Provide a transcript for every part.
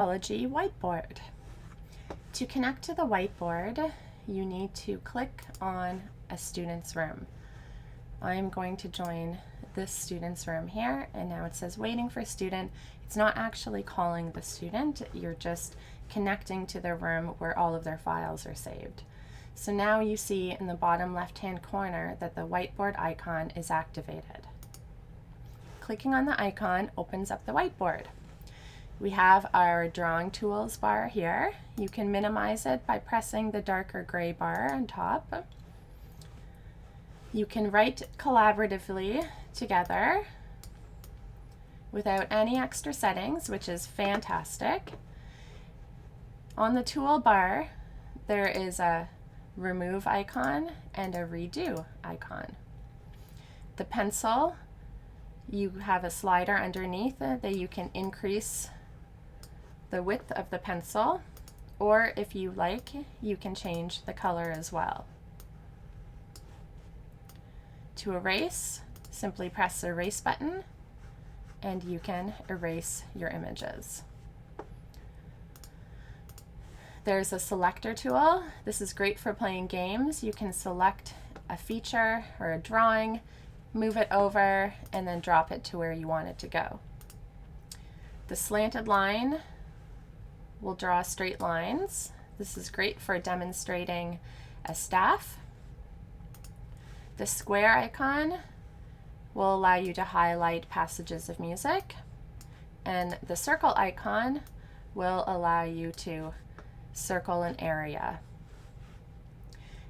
Musicology whiteboard. To connect to the whiteboard, you need to click on a student's room. I'm going to join this student's room here, and now it says waiting for student. It's not actually calling the student, you're just connecting to the room where all of their files are saved. So now you see in the bottom left-hand corner that the whiteboard icon is activated. Clicking on the icon opens up the whiteboard. We have our drawing tools bar here. You can minimize it by pressing the darker gray bar on top. You can write collaboratively together without any extra settings, which is fantastic. On the toolbar, there is a remove icon and a redo icon. The pencil, you have a slider underneath that you can increase the width of the pencil, or if you like, you can change the color as well. To erase, simply press the erase button and you can erase your images. There's a selector tool. This is great for playing games. You can select a feature or a drawing, move it over, and then drop it to where you want it to go. The slanted line will draw straight lines. This is great for demonstrating a staff. The square icon will allow you to highlight passages of music, and the circle icon will allow you to circle an area.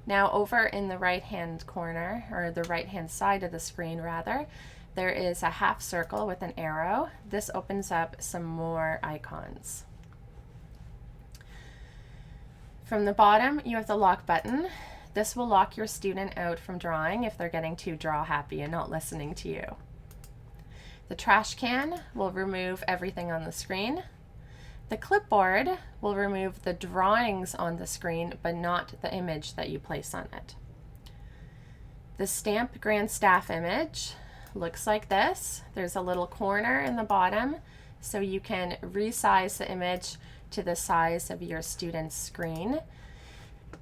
Now over in the right-hand corner, or the right-hand side of the screen rather, there is a half circle with an arrow. This opens up some more icons. From the bottom, you have the lock button. This will lock your student out from drawing if they're getting too draw happy and not listening to you. The trash can will remove everything on the screen. The clipboard will remove the drawings on the screen, but not the image that you place on it. The stamp grand staff image looks like this. There's a little corner in the bottom, so you can resize the image to the size of your student's screen.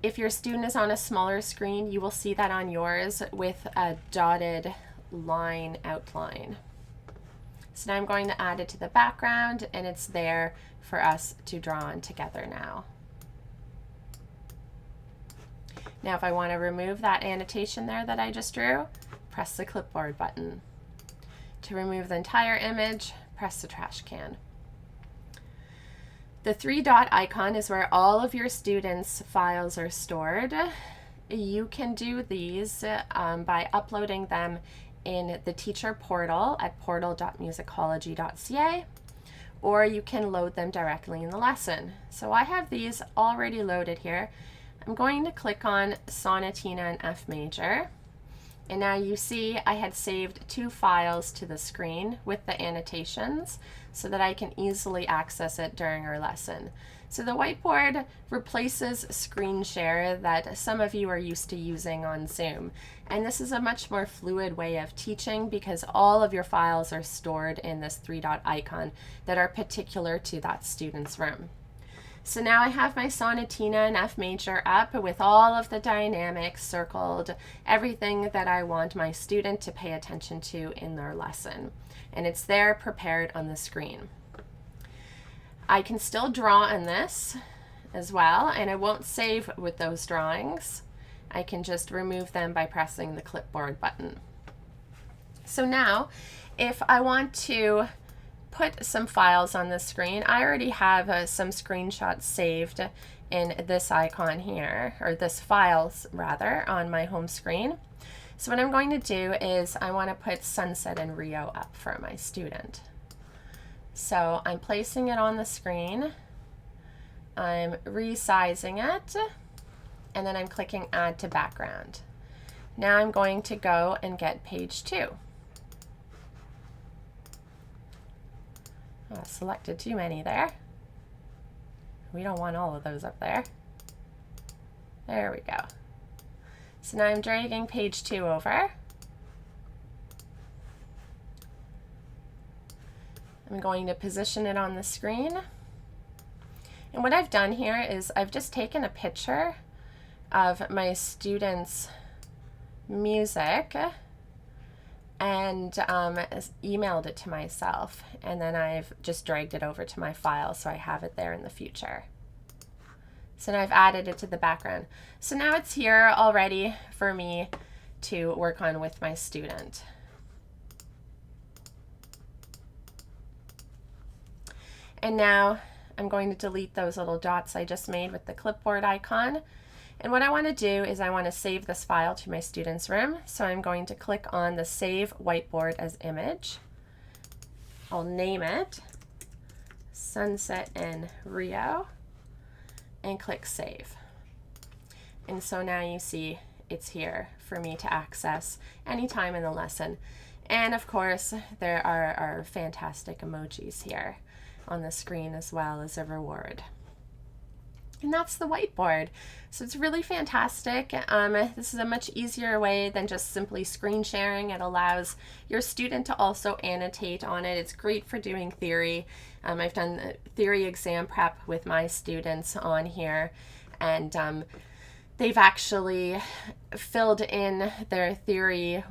If your student is on a smaller screen, you will see that on yours with a dotted line outline. So now I'm going to add it to the background, and it's there for us to draw on together now. Now if I want to remove that annotation there that I just drew, press the clipboard button. To remove the entire image, press the trash can. The three-dot icon is where all of your students' files are stored. You can do these by uploading them in the teacher portal at portal.musicology.ca, or you can load them directly in the lesson. So I have these already loaded here. I'm going to click on Sonatina in F major, and now you see I had saved 2 files to the screen with the annotations so that I can easily access it during our lesson. So the whiteboard replaces screen share that some of you are used to using on Zoom. And this is a much more fluid way of teaching because all of your files are stored in this 3-dot icon that are particular to that student's room. So now I have my Sonatina in F major up with all of the dynamics circled, everything that I want my student to pay attention to in their lesson. And it's there prepared on the screen. I can still draw on this as well, and I won't save with those drawings. I can just remove them by pressing the clipboard button. So now, if I want to put some files on the screen, I already have some screenshots saved in this icon here, or this files rather, on my home screen. So what I'm going to do is I want to put Sunset in Rio up for my student. So I'm placing it on the screen, I'm resizing it, and then I'm clicking Add to Background. Now I'm going to go and get page 2. Oh, I selected too many there. We don't want all of those up there. There we go. So now I'm dragging page 2 over. I'm going to position it on the screen. And what I've done here is I've just taken a picture of my students' music and emailed it to myself, and then I've just dragged it over to my file so I have it there in the future. So now I've added it to the background. So now it's here all ready for me to work on with my student. And now I'm going to delete those little dots I just made with the clipboard icon. And what I want to do is I want to save this file to my student's room. So I'm going to click on the Save Whiteboard as Image. I'll name it Sunset in Rio and click Save. And so now you see it's here for me to access anytime in the lesson. And of course, there are our fantastic emojis here on the screen as well as a reward. And that's the whiteboard. So it's really fantastic. This is a much easier way than just simply screen sharing. It allows your student to also annotate on it. It's great for doing theory. I've done theory exam prep with my students on here, and they've actually filled in their theory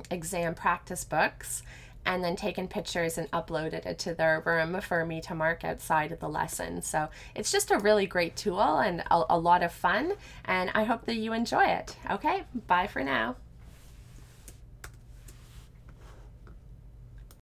exam practice books and then taken pictures and uploaded it to their room for me to mark outside of the lesson. So it's just a really great tool and a lot of fun, and I hope that you enjoy it. Okay, bye for now.